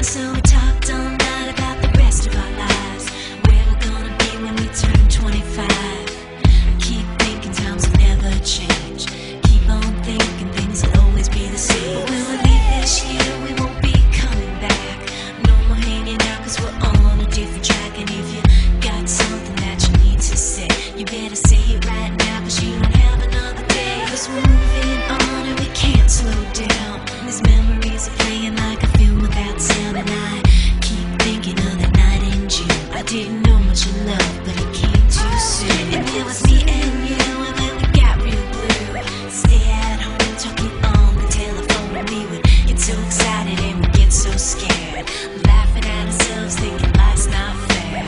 So we talked all night about the rest of our lives, where we're gonna be when we turn 25. I keep thinking times will never change. Keep on thinking things will always be the same. But when we leave this year, we won't be coming back. No more hanging out, cause we're on a different track. And if you got something that you need to say, you better say it right now, cause you don't have another day. Cause we're moving on and we can't slow down. These memories are playing like a film without sound. And I keep thinking of that night in June. I didn't know much of love, but it came too soon. And it was me and you, and then we got real blue. Stay at home talking on the telephone, and we would get so excited and we'd get so scared, laughing at ourselves, thinking life's not fair.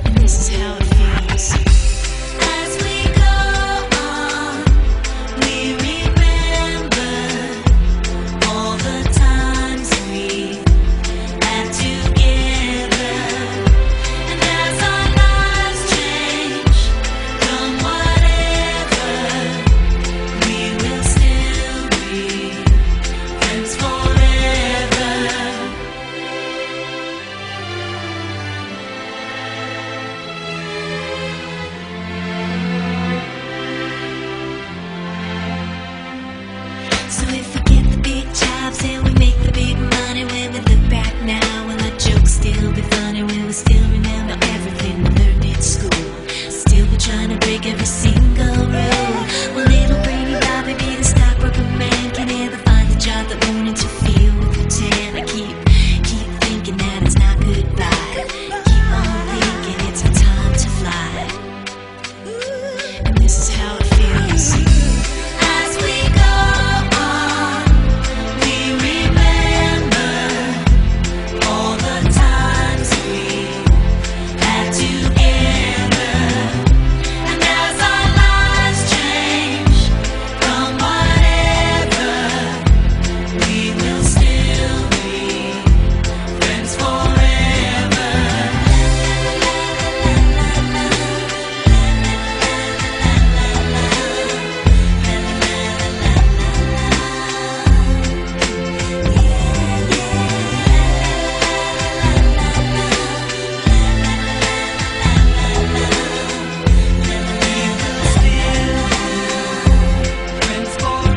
And this is how it feels. As we go on, we remember all the times we had together. And as our lives change from whatever, we will still be friends forever. So if we get the big jobs and we make the big money, when we look back now, will our jokes still be funny? Will we still remember everything we learned in school? Still be trying to break every single rule? Will little brainy Bobby be the stockbroker man? Can he ever find a job that won't interfere with routine? I keep thinking that it's not goodbye. Keep on thinking it's our time to fly. And this is how it feels. As we go on, we remember all the times we had together. And as our lives change from whatever, we will still be friends forever. Friends forever.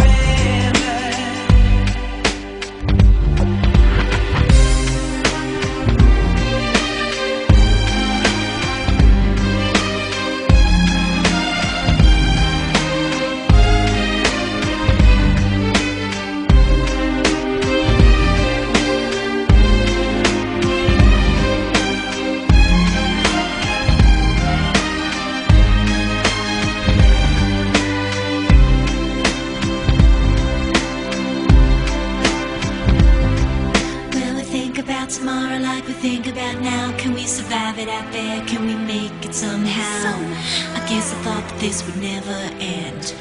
Will we think about tomorrow like we think about now? Can we survive it out there? Can we make it somehow? I guess I thought that this would never end,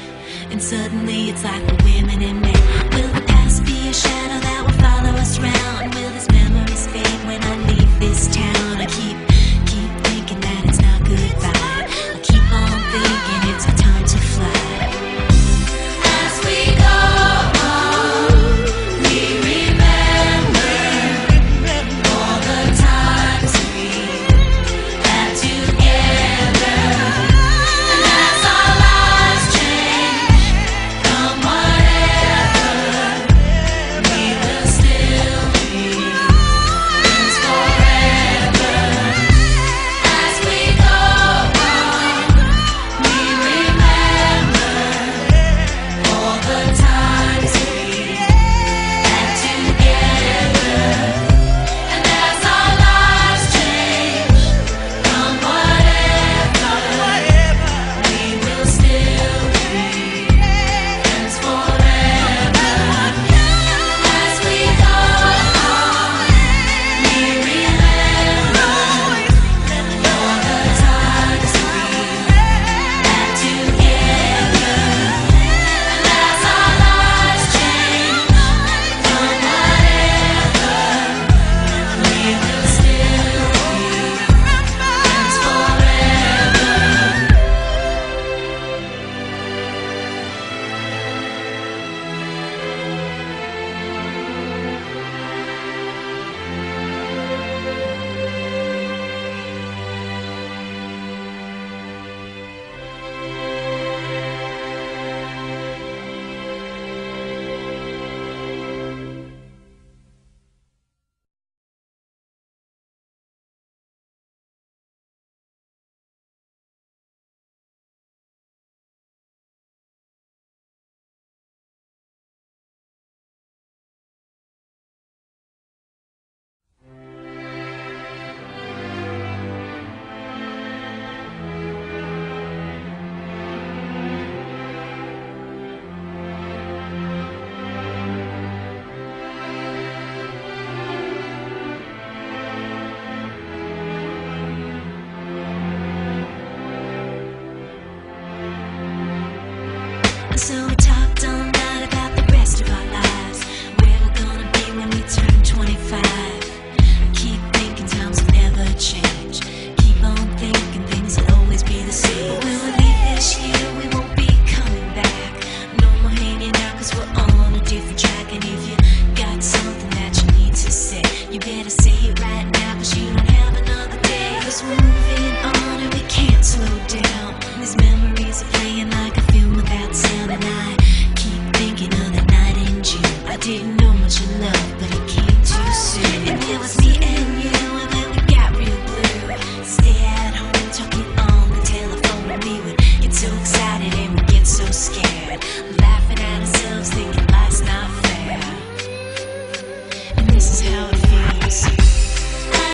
and suddenly it's like we're women and men. Will the past be a shadow that will follow us round? Will these memories fade when I leave this town? I keep thinking that it's not goodbye. I keep on thinking it's our time to fly. As we go on, we remember all the times we had together. And as our lives change from whatever, we will still be You better say it right now, cause you don't have another day. Cause we're moving on and we can't slow down. These memories are playing like a film without sound. And I keep thinking of that night in June. I didn't know much of love, but it came too soon. And it was me and you, and then we got real blue. Stay at home talking on the telephone, and we would get so excited and we'd get so scared, laughing at ourselves, thinking